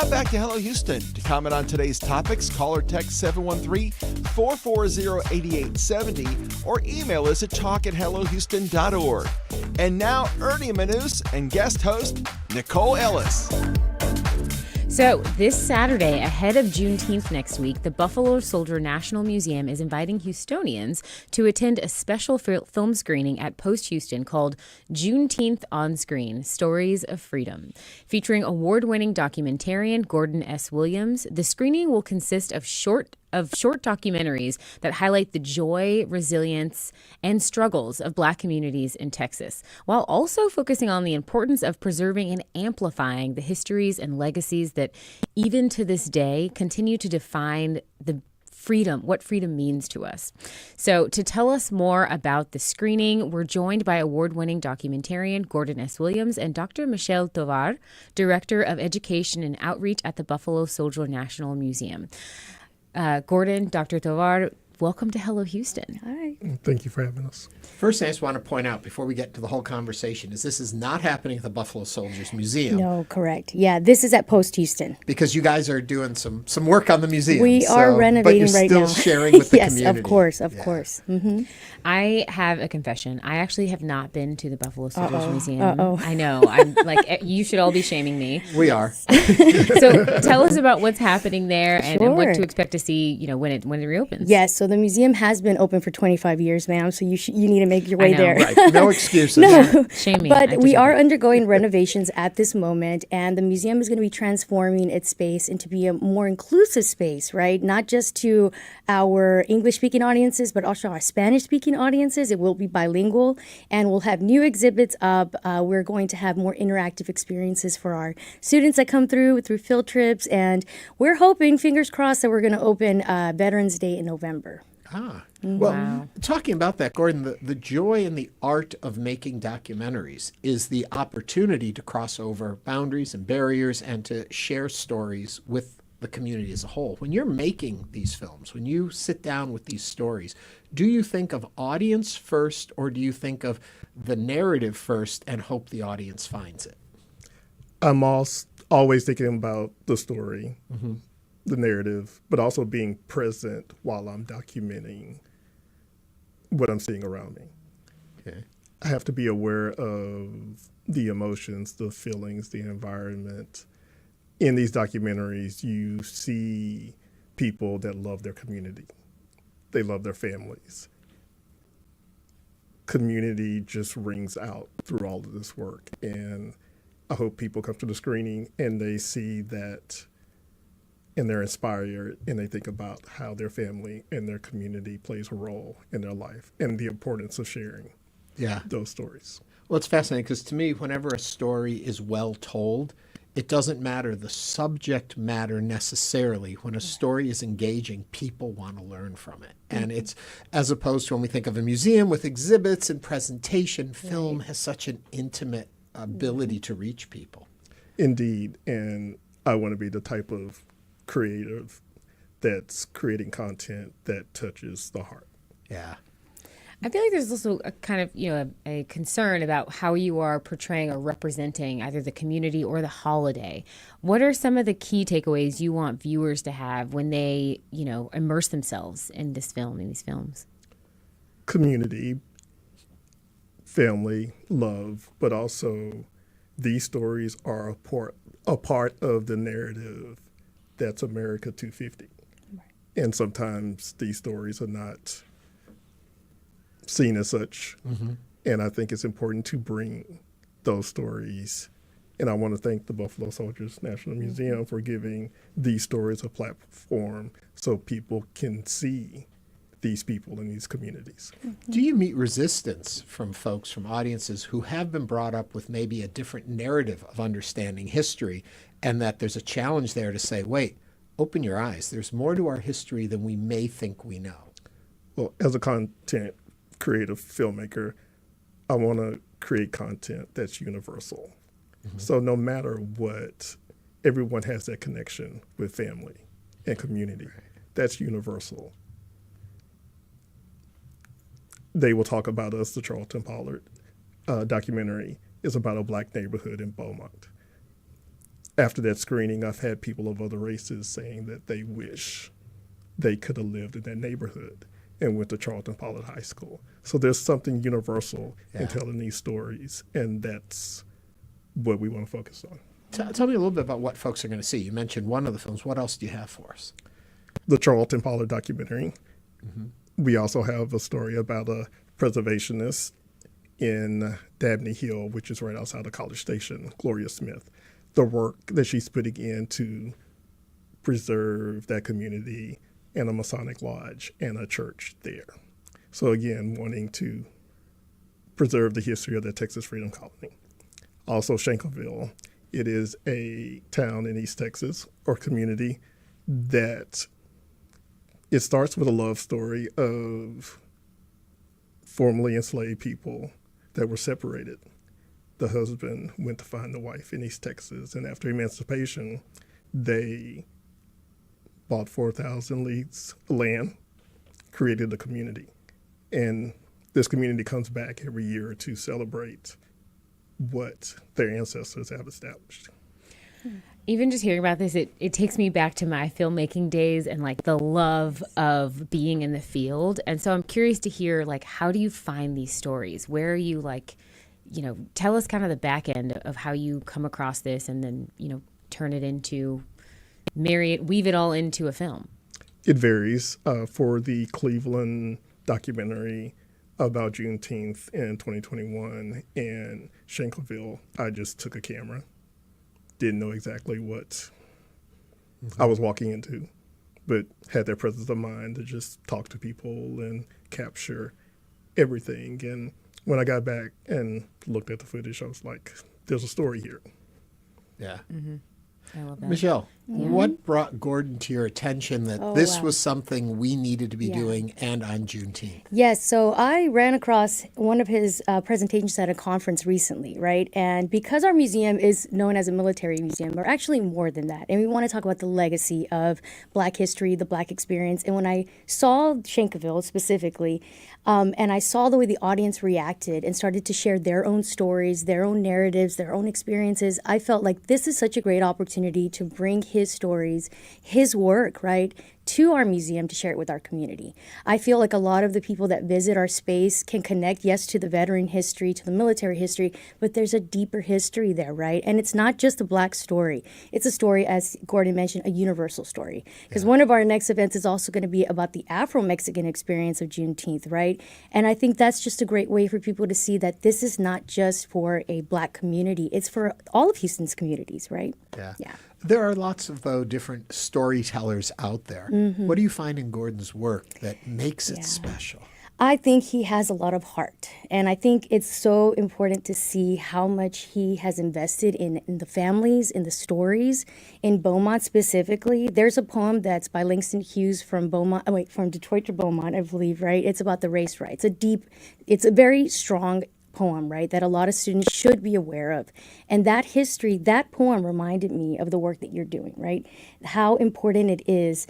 Now back to Hello Houston. To comment on today's topics, call or text 713-440-8870 or email us at talk@hellohouston.org. And now Ernie Manous and guest host Nicole Ellis. So this Saturday, ahead of Juneteenth next week, the Buffalo Soldier National Museum is inviting Houstonians to attend a special film screening at Post Houston called Juneteenth on Screen, Stories of Freedom. Featuring award-winning documentarian Gordon S. Williams, the screening will consist of short documentaries that highlight the joy, resilience, and struggles of Black communities in Texas, while also focusing on the importance of preserving and amplifying the histories and legacies that even to this day continue to define what freedom means to us. So to tell us more about the screening, we're joined by award-winning documentarian Gordon S. Williams and Dr. Michelle Tovar, Director of Education and Outreach at the Buffalo Soldier National Museum. Gordon, Dr. Tovar, welcome to Hello Houston. Hi. Thank you for having us. First thing I just want to point out before we get to the whole conversation is this is not happening at the Buffalo Soldiers Museum. No, correct. Yeah, this is at Post Houston. Because you guys are doing some work on the museum. We are renovating right now. But you're still sharing with the yes, community. Of course. Mm-hmm. I have a confession. I actually have not been to the Buffalo Soldiers Museum. I know. I'm like, you should all be shaming me. We are. So tell us about what's happening there and what to expect to see, when it reopens. Yes. So the museum has been open for 25 years, ma'am. So you need to make your way there. Right. No excuses. No. Shame me. But we are undergoing renovations at this moment, and the museum is going to be transforming its space into be a more inclusive space, right? Not just to our English-speaking audiences, but also our Spanish-speaking audiences. It will be bilingual, and we'll have new exhibits up. We're going to have more interactive experiences for our students that come through field trips, and we're hoping, fingers crossed, that we're going to open Veterans Day in November. Well, talking about that, Gordon, the joy and the art of making documentaries is the opportunity to cross over boundaries and barriers and to share stories with the community as a whole. When you're making these films, when you sit down with these stories, do you think of audience first or do you think of the narrative first and hope the audience finds it? I'm always thinking about the story. Mm-hmm. The narrative, but also being present while I'm documenting what I'm seeing around me. Okay. I have to be aware of the emotions, the feelings, the environment. In these documentaries, you see people that love their community. They love their families. Community just rings out through all of this work. And I hope people come to the screening and they see that and they're inspired and they think about how their family and their community plays a role in their life and the importance of sharing those stories. Well, it's fascinating because to me, whenever a story is well told, it doesn't matter the subject matter necessarily. When a story is engaging, people want to learn from it. And it's as opposed to when we think of a museum with exhibits and presentation, film has such an intimate ability to reach people. Indeed. And I want to be the type of creative that's creating content that touches the heart. Yeah. I feel like there's also a kind of, a concern about how you are portraying or representing either the community or the holiday. What are some of the key takeaways you want viewers to have when they, immerse themselves in these films? Community, family, love, but also these stories are a part of the narrative that's America 250. Right. And sometimes these stories are not seen as such. Mm-hmm. And I think it's important to bring those stories. And I want to thank the Buffalo Soldiers National Museum for giving these stories a platform so people can see these people in these communities. Do you meet resistance from folks, from audiences who have been brought up with maybe a different narrative of understanding history, and that there's a challenge there to say, wait, open your eyes. There's more to our history than we may think we know. Well, as a content creative filmmaker, I want to create content that's universal. Mm-hmm. So no matter what, everyone has that connection with family and community. Right. That's universal. They Will Talk About Us, the Charlton-Pollard documentary, is about a Black neighborhood in Beaumont. after that screening, I've had people of other races saying that they wish they could have lived in that neighborhood and went to Charlton-Pollard High School. So there's something universal in telling these stories, and that's what we want to focus on. Tell me a little bit about what folks are going to see. You mentioned one of the films. What else do you have for us? The Charlton-Pollard documentary. We also have a story about a preservationist in Dabney Hill, which is right outside of College Station, Gloria Smith. The work that she's putting in to preserve that community and a Masonic lodge and a church there. So again, wanting to preserve the history of the Texas Freedom Colony. Also Shankleville. It is a town in East Texas, or community, that it starts with a love story of formerly enslaved people that were separated. The husband went to find the wife in East Texas, and after emancipation, they bought 4,000 leagues of land, created a community. And this community comes back every year to celebrate what their ancestors have established. Even just hearing about this, it takes me back to my filmmaking days and like the love of being in the field. And so I'm curious to hear, like, how do you find these stories? Where are you, like, you know, tell us kind of the back end of how you come across this and then, you know, turn it into, weave it all into a film. It varies. For the Cleveland documentary about Juneteenth in 2021 and Shankleville, I just took a camera. Didn't know exactly what I was walking into, but had that presence of mind to just talk to people and capture everything. And when I got back and looked at the footage, I was like, there's a story here. Yeah. I love that. Michelle, what brought Gordon to your attention that this was something we needed to be doing, and on Juneteenth? Yes, so I ran across one of his presentations at a conference recently, right? And because our museum is known as a military museum, we're actually more than that. And we want to talk about the legacy of Black history, the Black experience. And when I saw Shankleville specifically, and I saw the way the audience reacted and started to share their own stories, their own narratives, their own experiences, I felt like this is such a great opportunity to bring his stories, his work, right, to our museum to share it with our community. I feel like a lot of the people that visit our space can connect, yes, to the veteran history, to the military history, but there's a deeper history there, right? And it's not just a Black story. It's a story, as Gordon mentioned, a universal story. Because one of our next events is also going to be about the Afro-Mexican experience of Juneteenth, right? And I think that's just a great way for people to see that this is not just for a Black community. It's for all of Houston's communities, right? Yeah. There are lots of, though, different storytellers out there. What do you find in Gordon's work that makes it special? I think he has a lot of heart. And I think it's so important to see how much he has invested in the families, in the stories, in Beaumont specifically. There's a poem that's by Langston Hughes from from Detroit to Beaumont, I believe, right? It's about the race riots. It's a very strong poem, right, that a lot of students should be aware of. And that history, that poem reminded me of the work that you're doing, right? How important it is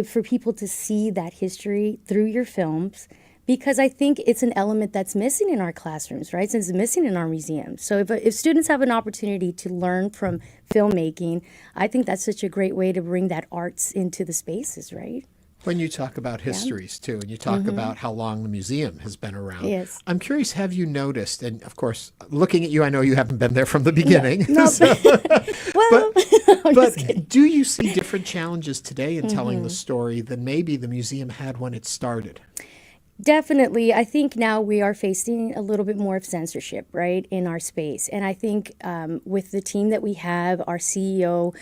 for people to see that history through your films, because I think it's an element that's missing in our classrooms, right? Since it's missing in our museums. So if students have an opportunity to learn from filmmaking, I think that's such a great way to bring that arts into the spaces, right? When you talk about histories, too, and you talk about how long the museum has been around, yes. I'm curious, have you noticed, and of course, looking at you, I know you haven't been there from the beginning. No, but do you see different challenges today in telling the story than maybe the museum had when it started? Definitely. I think now we are facing a little bit more of censorship, right, in our space. And I think with the team that we have, our CEO,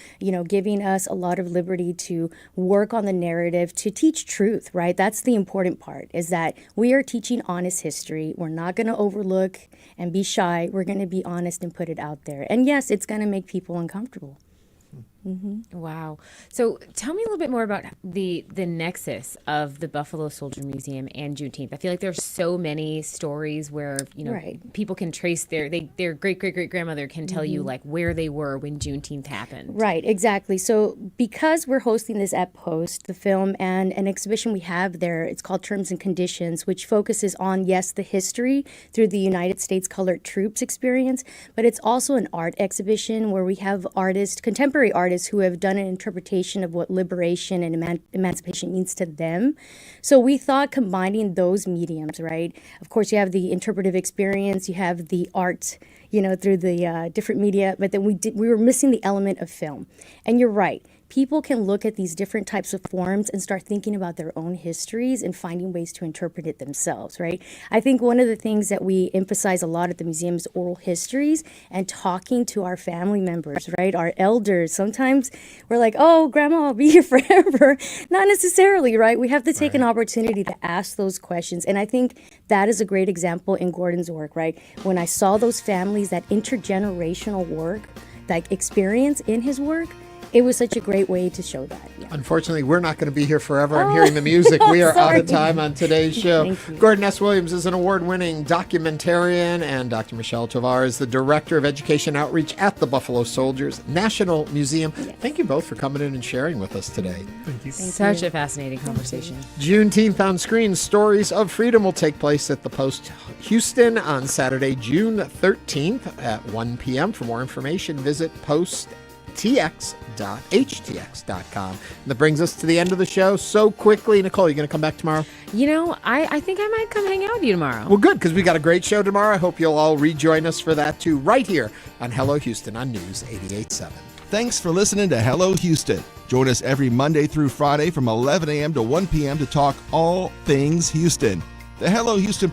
giving us a lot of liberty to work on the narrative, to teach truth, right? That's the important part, is that we are teaching honest history. We're not going to overlook and be shy. We're going to be honest and put it out there. And yes, it's going to make people uncomfortable. Wow. So tell me a little bit more about the nexus of the Buffalo Soldier Museum and Juneteenth. I feel like there's so many stories where, people can trace their great-great-great-grandmother can tell you like where they were when Juneteenth happened. Right, exactly. So because we're hosting this at Post, the film, and an exhibition we have there, it's called Terms and Conditions, which focuses on, yes, the history through the United States Colored Troops experience, but it's also an art exhibition where we have contemporary artists who have done an interpretation of what liberation and emancipation means to them. So we thought combining those mediums, right? Of course, you have the interpretive experience, you have the art, through the different media, but then we were missing the element of film. And you're right. People can look at these different types of forms and start thinking about their own histories and finding ways to interpret it themselves, right? I think one of the things that we emphasize a lot at the museum is oral histories and talking to our family members, right? Our elders. Sometimes we're like, oh, grandma, I'll be here forever. Not necessarily, right? We have to take an opportunity to ask those questions. And I think that is a great example in Gordon's work, right? When I saw those families, that intergenerational work, like experience in his work, it was such a great way to show that. Yeah. Unfortunately, we're not going to be here forever. I'm hearing the music. We are out of time on today's show. Gordon S. Williams is an award-winning documentarian, and Dr. Michelle Tovar is the Director of Education Outreach at the Buffalo Soldiers National Museum. Yes. Thank you both for coming in and sharing with us today. Thank you. Such a fascinating conversation. Juneteenth on Screen, Stories of Freedom will take place at the Post Houston on Saturday, June 13th at 1 p.m. For more information, visit posttx.htx.com. And that brings us to the end of the show so quickly. Nicole, you going to come back tomorrow? I think I might come hang out with you tomorrow. Well, good, because we got a great show tomorrow. I hope you'll all rejoin us for that, too, right here on Hello Houston on News 88.7. Thanks for listening to Hello Houston. Join us every Monday through Friday from 11 a.m. to 1 p.m. to talk all things Houston. The Hello Houston